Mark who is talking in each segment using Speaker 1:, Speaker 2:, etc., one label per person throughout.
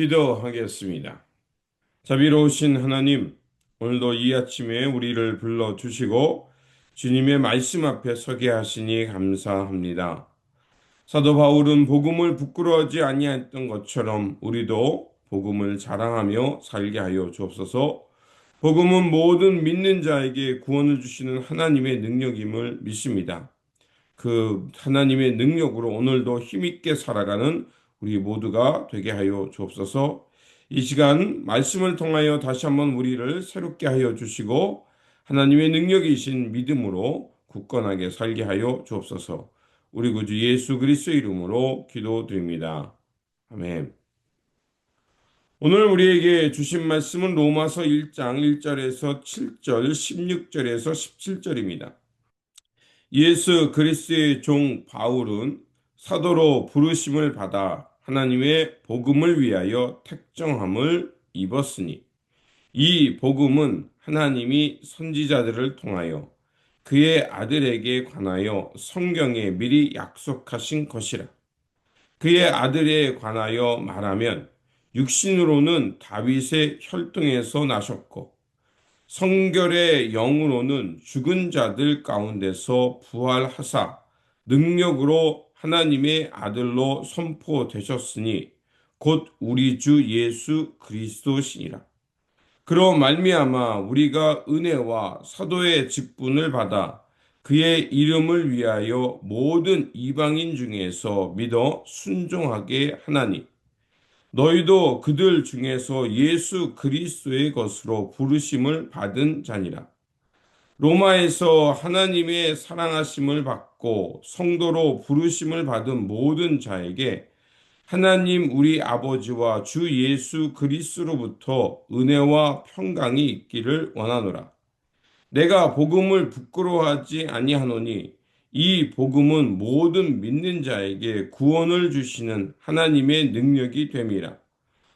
Speaker 1: 기도하겠습니다. 자비로우신 하나님, 오늘도 이 아침에 우리를 불러주시고 주님의 말씀 앞에 서게 하시니 감사합니다. 사도 바울은 복음을 부끄러워하지 아니했던 것처럼 우리도 복음을 자랑하며 살게 하여 주옵소서. 복음은 모든 믿는 자에게 구원을 주시는 하나님의 능력임을 믿습니다. 그 하나님의 능력으로 오늘도 힘있게 살아가는 우리 모두가 되게 하여 주옵소서. 이 시간 말씀을 통하여 다시 한번 우리를 새롭게 하여 주시고 하나님의 능력이신 믿음으로 굳건하게 살게 하여 주옵소서. 우리 구주 예수 그리스도의 이름으로 기도드립니다. 아멘. 오늘 우리에게 주신 말씀은 로마서 1장 1절에서 7절, 16절에서 17절입니다. 예수 그리스도의 종 바울은 사도로 부르심을 받아 하나님의 복음을 위하여 택정함을 입었으니 이 복음은 하나님이 선지자들을 통하여 그의 아들에게 관하여 성경에 미리 약속하신 것이라. 그의 아들에 관하여 말하면 육신으로는 다윗의 혈통에서 나셨고 성결의 영으로는 죽은 자들 가운데서 부활하사 능력으로 하나님의 아들로 선포되셨으니 곧 우리 주 예수 그리스도시니라. 그로 말미암아 우리가 은혜와 사도의 직분을 받아 그의 이름을 위하여 모든 이방인 중에서 믿어 순종하게 하나니 너희도 그들 중에서 예수 그리스도의 것으로 부르심을 받은 자니라. 로마에서 하나님의 사랑하심을 받고 성도로 부르심을 받은 모든 자에게 하나님 우리 아버지와 주 예수 그리스도로부터 은혜와 평강이 있기를 원하노라. 내가 복음을 부끄러워하지 아니하노니 이 복음은 모든 믿는 자에게 구원을 주시는 하나님의 능력이 됨이라.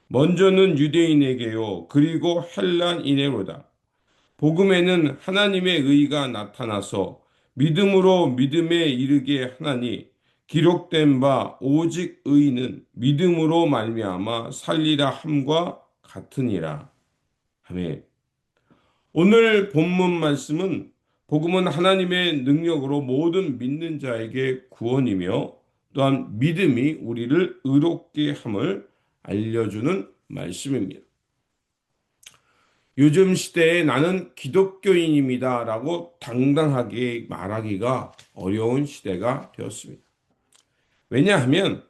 Speaker 1: 먼저는 유대인에게요 그리고 헬란인에로다. 복음에는 하나님의 의가 나타나서 믿음으로 믿음에 이르게 하나니 기록된 바 오직 의는 믿음으로 말미암아 살리라 함과 같으니라. 아멘. 오늘 본문 말씀은 복음은 하나님의 능력으로 모든 믿는 자에게 구원이며 또한 믿음이 우리를 의롭게 함을 알려주는 말씀입니다. 요즘 시대에 나는 기독교인입니다 라고 당당하게 말하기가 어려운 시대가 되었습니다. 왜냐하면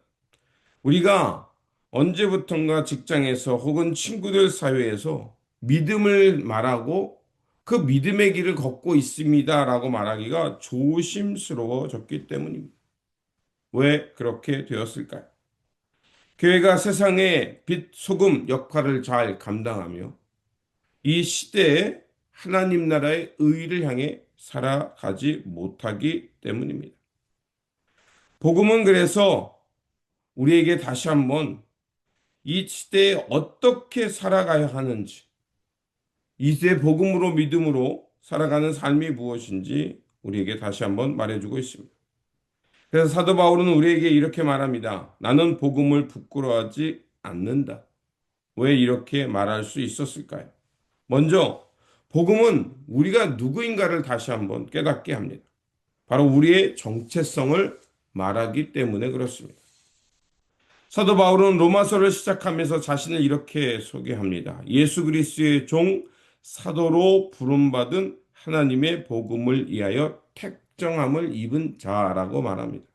Speaker 1: 우리가 언제부턴가 직장에서 혹은 친구들 사회에서 믿음을 말하고 그 믿음의 길을 걷고 있습니다 라고 말하기가 조심스러워졌기 때문입니다. 왜 그렇게 되었을까요? 교회가 세상의 빛, 소금 역할을 잘 감당하며 이 시대에 하나님 나라의 의를 향해 살아가지 못하기 때문입니다. 복음은 그래서 우리에게 다시 한번 이 시대에 어떻게 살아가야 하는지, 이 시대 복음으로 믿음으로 살아가는 삶이 무엇인지 우리에게 다시 한번 말해주고 있습니다. 그래서 사도 바울은 우리에게 이렇게 말합니다. 나는 복음을 부끄러워하지 않는다. 왜 이렇게 말할 수 있었을까요? 먼저 복음은 우리가 누구인가를 다시 한번 깨닫게 합니다. 바로 우리의 정체성을 말하기 때문에 그렇습니다. 사도 바울은 로마서를 시작하면서 자신을 이렇게 소개합니다. 예수 그리스도의 종 사도로 부름받은 하나님의 복음을 위하여 택정함을 입은 자라고 말합니다.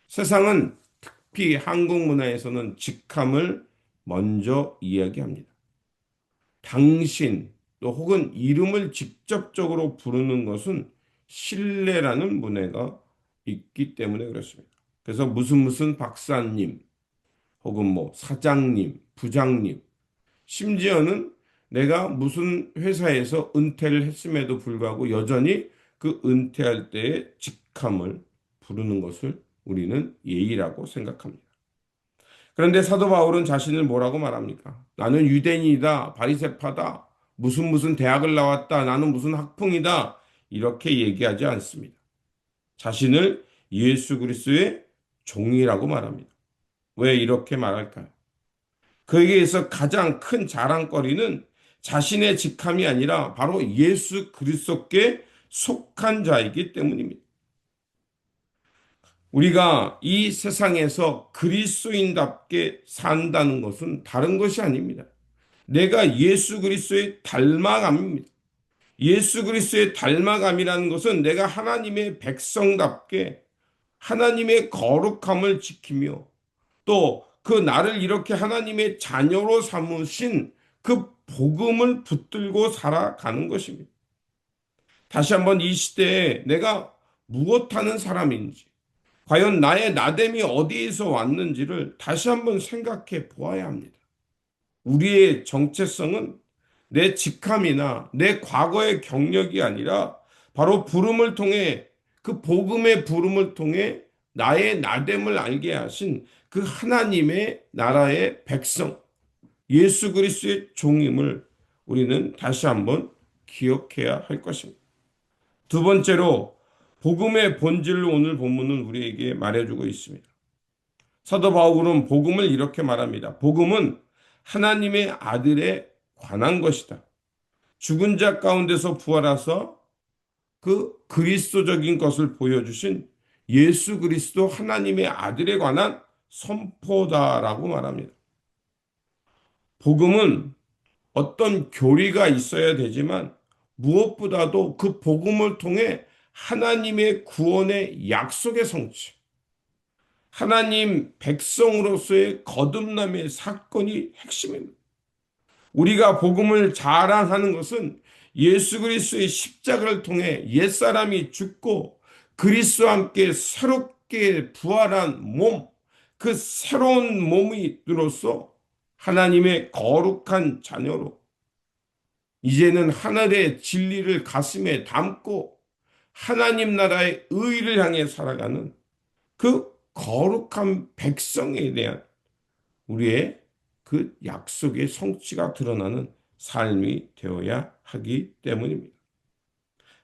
Speaker 1: 세상은 특히 한국 문화에서는 직함을 먼저 이야기합니다. 당신 또 혹은 이름을 직접적으로 부르는 것은 신뢰라는 문화가 있기 때문에 그렇습니다. 그래서 무슨 박사님 혹은 뭐 사장님, 부장님, 심지어는 내가 무슨 회사에서 은퇴를 했음에도 불구하고 여전히 그 은퇴할 때의 직함을 부르는 것을 우리는 예의라고 생각합니다. 그런데 사도 바울은 자신을 뭐라고 말합니까? 나는 유대인이다, 바리새파다, 무슨 대학을 나왔다, 나는 무슨 학풍이다 이렇게 얘기하지 않습니다. 자신을 예수 그리스도의 종이라고 말합니다. 왜 이렇게 말할까요? 그에게서 가장 큰 자랑거리는 자신의 직함이 아니라 바로 예수 그리스도께 속한 자이기 때문입니다. 우리가 이 세상에서 그리스도인답게 산다는 것은 다른 것이 아닙니다. 내가 예수 그리스도의 닮아감입니다. 예수 그리스도의 닮아감이라는 것은 내가 하나님의 백성답게 하나님의 거룩함을 지키며 또 그 나를 이렇게 하나님의 자녀로 삼으신 그 복음을 붙들고 살아가는 것입니다. 다시 한번 이 시대에 내가 무엇하는 사람인지, 과연 나의 나됨이 어디에서 왔는지를 다시 한번 생각해 보아야 합니다. 우리의 정체성은 내 직함이나 내 과거의 경력이 아니라 바로 부름을 통해 그 복음의 부름을 통해 나의 나됨을 알게 하신 그 하나님의 나라의 백성, 예수 그리스도의 종임을 우리는 다시 한번 기억해야 할 것입니다. 두 번째로 복음의 본질을 오늘 본문은 우리에게 말해주고 있습니다. 사도 바울은 복음을 이렇게 말합니다. 복음은 하나님의 아들에 관한 것이다. 죽은 자 가운데서 부활하사 그 그리스도적인 것을 보여주신 예수 그리스도 하나님의 아들에 관한 선포다라고 말합니다. 복음은 어떤 교리가 있어야 되지만 무엇보다도 그 복음을 통해 하나님의 구원의 약속의 성취, 하나님 백성으로서의 거듭남의 사건이 핵심입니다. 우리가 복음을 자랑하는 것은 예수 그리스도의 십자가를 통해 옛사람이 죽고 그리스도와 함께 새롭게 부활한 몸, 그 새로운 몸으로서 하나님의 거룩한 자녀로 이제는 하늘의 진리를 가슴에 담고 하나님 나라의 의를 향해 살아가는 그 거룩한 백성에 대한 우리의 그 약속의 성취가 드러나는 삶이 되어야 하기 때문입니다.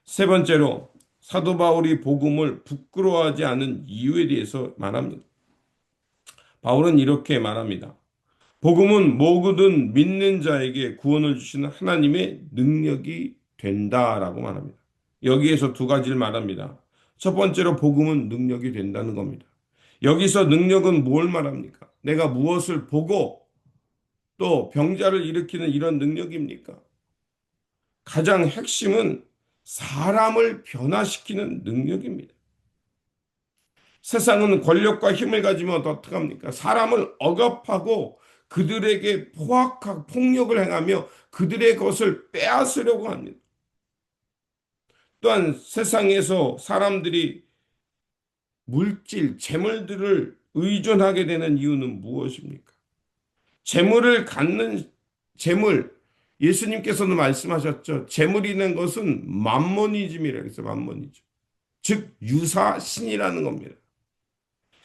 Speaker 1: 세 번째로 사도 바울이 복음을 부끄러워하지 않은 이유에 대해서 말합니다. 바울은 이렇게 말합니다. 복음은 모든 믿는 자에게 구원을 주시는 하나님의 능력이 된다라고 말합니다. 여기에서 두 가지를 말합니다. 첫 번째로 복음은 능력이 된다는 겁니다. 여기서 능력은 뭘 말합니까? 내가 무엇을 보고 또 병자를 일으키는 이런 능력입니까? 가장 핵심은 사람을 변화시키는 능력입니다. 세상은 권력과 힘을 가지면 어떡합니까? 사람을 억압하고 그들에게 포악하고 폭력을 행하며 그들의 것을 빼앗으려고 합니다. 또한 세상에서 사람들이 물질, 재물들을 의존하게 되는 이유는 무엇입니까? 재물을 갖는 재물, 예수님께서는 말씀하셨죠. 재물이라는 것은 만모니즘이라고 해서 만모니즘. 즉 유사신이라는 겁니다.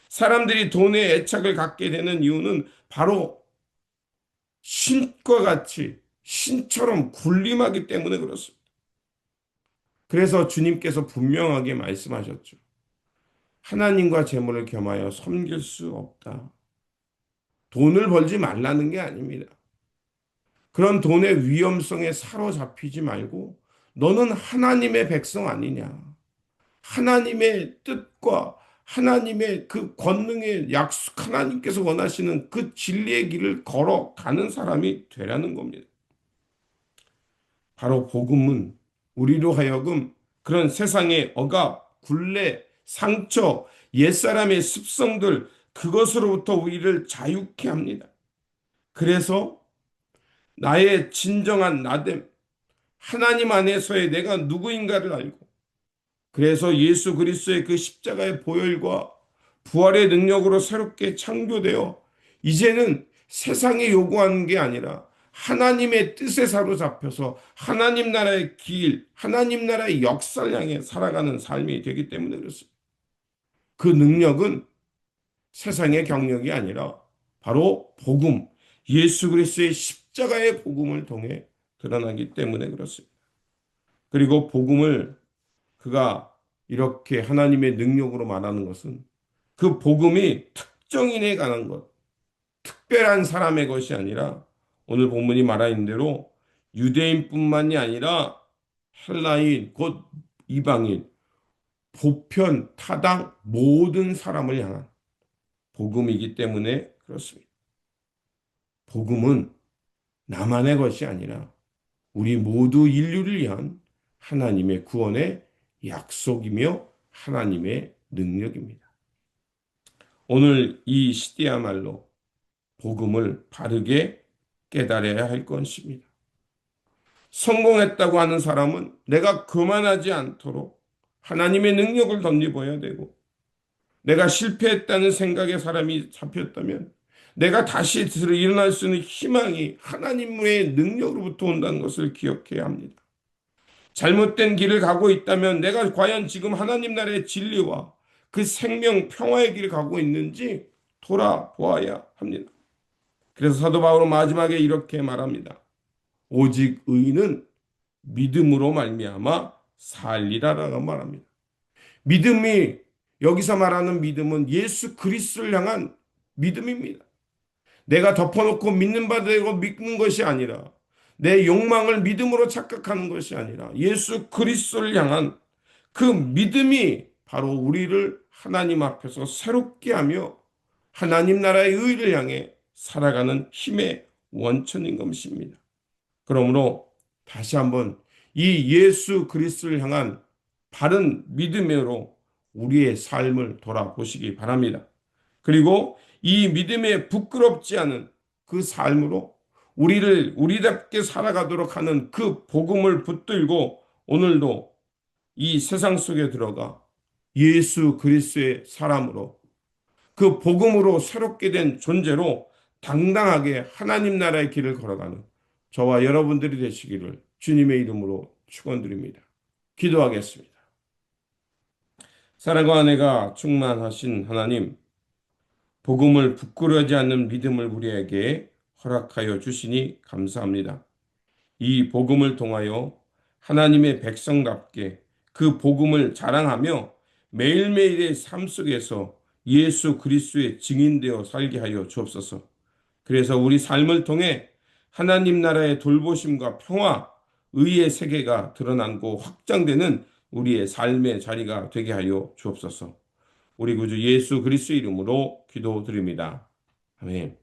Speaker 1: 사람들이 돈에 애착을 갖게 되는 이유는 바로 신과 같이 신처럼 군림하기 때문에 그렇습니다. 그래서 주님께서 분명하게 말씀하셨죠. 하나님과 재물을 겸하여 섬길 수 없다. 돈을 벌지 말라는 게 아닙니다. 그런 돈의 위험성에 사로잡히지 말고 너는 하나님의 백성 아니냐. 하나님의 뜻과 하나님의 그 권능의 약속, 하나님께서 원하시는 그 진리의 길을 걸어가는 사람이 되라는 겁니다. 바로 복음은 우리로 하여금 그런 세상의 억압, 굴레, 상처, 옛사람의 습성들, 그것으로부터 우리를 자유케 합니다. 그래서 나의 진정한 나됨, 하나님 안에서의 내가 누구인가를 알고 그래서 예수 그리스도의 그 십자가의 보혈과 부활의 능력으로 새롭게 창조되어 이제는 세상이 요구하는 게 아니라 하나님의 뜻에 사로잡혀서 하나님 나라의 길, 하나님 나라의 역사를 향해 살아가는 삶이 되기 때문에 그렇습니다. 그 능력은 세상의 경력이 아니라 바로 복음, 예수 그리스도의 십자가의 복음을 통해 드러나기 때문에 그렇습니다. 그리고 복음을 그가 이렇게 하나님의 능력으로 말하는 것은 그 복음이 특정인에 관한 것, 특별한 사람의 것이 아니라 오늘 본문이 말하는 대로 유대인뿐만이 아니라 헬라인, 곧 이방인, 보편, 타당 모든 사람을 향한 복음이기 때문에 그렇습니다. 복음은 나만의 것이 아니라 우리 모두 인류를 위한 하나님의 구원의 약속이며 하나님의 능력입니다. 오늘 이 시대야말로 복음을 바르게 깨달아야 할 것입니다. 성공했다고 하는 사람은 내가 그만하지 않도록 하나님의 능력을 덧입어야 되고, 내가 실패했다는 생각에 사람이 잡혔다면 내가 다시 일어날 수 있는 희망이 하나님의 능력으로부터 온다는 것을 기억해야 합니다. 잘못된 길을 가고 있다면 내가 과연 지금 하나님 나라의 진리와 그 생명 평화의 길을 가고 있는지 돌아보아야 합니다. 그래서 사도 바울은 마지막에 이렇게 말합니다. 오직 의인은 믿음으로 말미암아 살리라라고 말합니다. 믿음이, 여기서 말하는 믿음은 예수 그리스도를 향한 믿음입니다. 내가 덮어놓고 믿는 바 되고 믿는 것이 아니라, 내 욕망을 믿음으로 착각하는 것이 아니라 예수 그리스도를 향한 그 믿음이 바로 우리를 하나님 앞에서 새롭게 하며 하나님 나라의 의를 향해 살아가는 힘의 원천인 것입니다. 그러므로 다시 한번 이 예수 그리스도를 향한 바른 믿음으로 우리의 삶을 돌아보시기 바랍니다. 그리고 이 믿음에 부끄럽지 않은 그 삶으로 우리를 우리답게 살아가도록 하는 그 복음을 붙들고 오늘도 이 세상 속에 들어가 예수 그리스도의 사람으로, 그 복음으로 새롭게 된 존재로 당당하게 하나님 나라의 길을 걸어가는 저와 여러분들이 되시기를 주님의 이름으로 축원드립니다. 기도하겠습니다. 사랑과 은혜가 충만하신 하나님, 복음을 부끄러워하지 않는 믿음을 우리에게 허락하여 주시니 감사합니다. 이 복음을 통하여 하나님의 백성답게 그 복음을 자랑하며 매일매일의 삶 속에서 예수 그리스도의 증인되어 살게 하여 주옵소서. 그래서 우리 삶을 통해 하나님 나라의 돌보심과 평화, 의의 세계가 드러나고 확장되는 우리의 삶의 자리가 되게 하여 주옵소서. 우리 구주 예수 그리스도 이름으로 기도드립니다. 아멘.